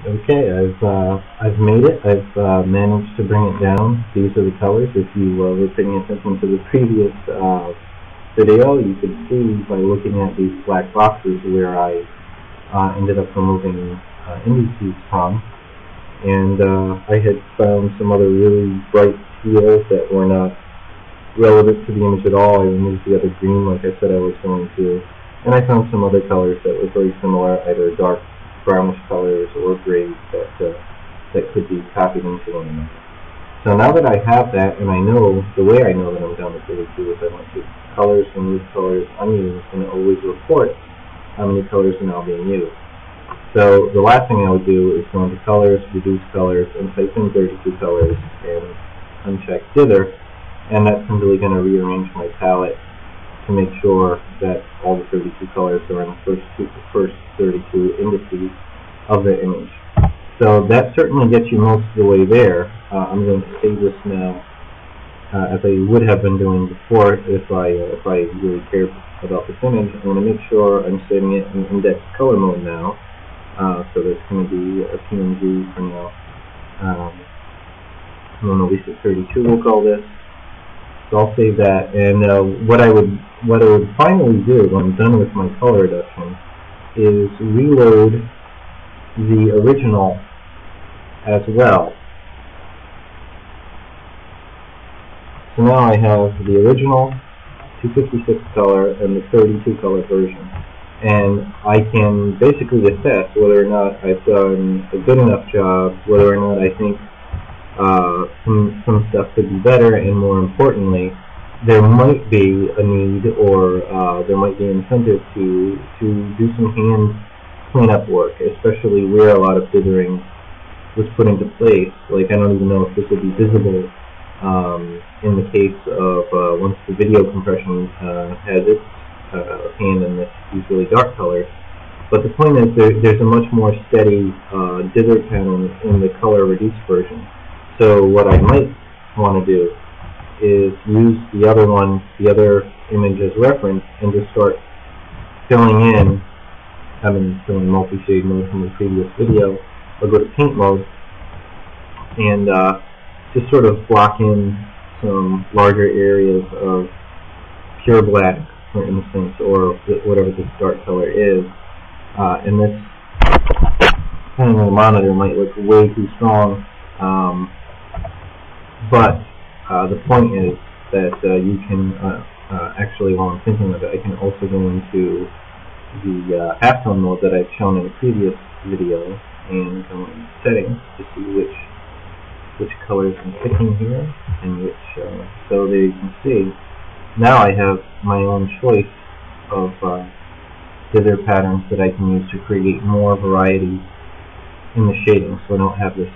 Okay, I've made it. I've managed to bring it down. These are the colors. If you were paying attention to the previous video, you could see by looking at these black boxes where I ended up removing indices from. And I had found some other really bright teals that were not relevant to the image at all. I removed the other green like I said I was going to. And I found some other colors that were very similar, either dark brownish colors or grays that could be copied into one another. So now that I have that, and I know, the way I know that I'm done with 32 is I went to colors and use colors unused, and it always reports how many colors are now being used. So the last thing I would do is go into colors, reduce colors, and type in 32 colors and uncheck dither, and that's simply going to rearrange my palette to make sure that all the 32 colors are in the first 32 indices of the image. So that certainly gets you most of the way there. I'm going to save this now, as I would have been doing before if I really cared about this image. I'm going to make sure I'm saving it in index color mode now. So that's going to be a PNG for now. I'm going to release it 32, we'll call this. So I'll save that, and what I would finally do when I'm done with my color reduction is reload the original as well. So now I have the original 256 color and the 32 color version, and I can basically assess whether or not I've done a good enough job, whether or not I think some stuff could be better, and more importantly, there might be a need or there might be an incentive to do some hand cleanup work, especially where a lot of dithering was put into place. Like, I don't even know if this will be visible in the case of once the video compression has its hand in these really dark colors. But the point is there's a much more steady dither pattern in the color reduced version. So what I might want to do is use the other image as reference and just start filling in. I've been filling multi-shade mode from the previous video, or go to paint mode and just sort of block in some larger areas of pure black, for instance, or whatever this dark color is. And this, depending on the monitor, might look way too strong. But the point is that you can actually, while I'm thinking of it, I can also go into the halftone mode that I've shown in a previous video and go in settings to see which colors I'm picking here and which. So there you can see. Now I have my own choice of dither patterns that I can use to create more variety in the shading, so I don't have this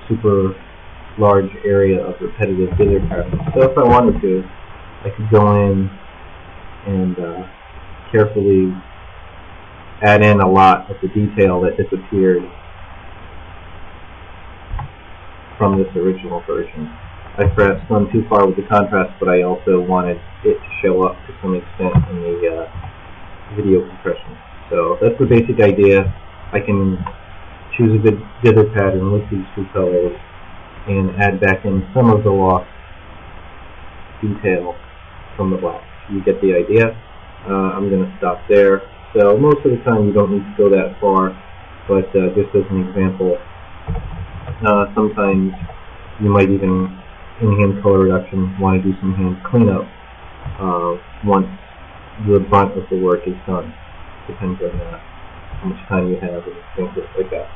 super large area of repetitive dither patterns. So if I wanted to, I could go in and carefully add in a lot of the detail that disappeared from this original version. I've perhaps gone too far with the contrast, but I also wanted it to show up to some extent in the video compression. So that's the basic idea. I can choose a good dither pattern with these two colors and add back in some of the lost detail from the black. You get the idea. I'm going to stop there. So most of the time you don't need to go that far, but just as an example, sometimes you might even, in hand color reduction, want to do some hand cleanup once the brunt of the work is done. Depends on how much time you have and things like that.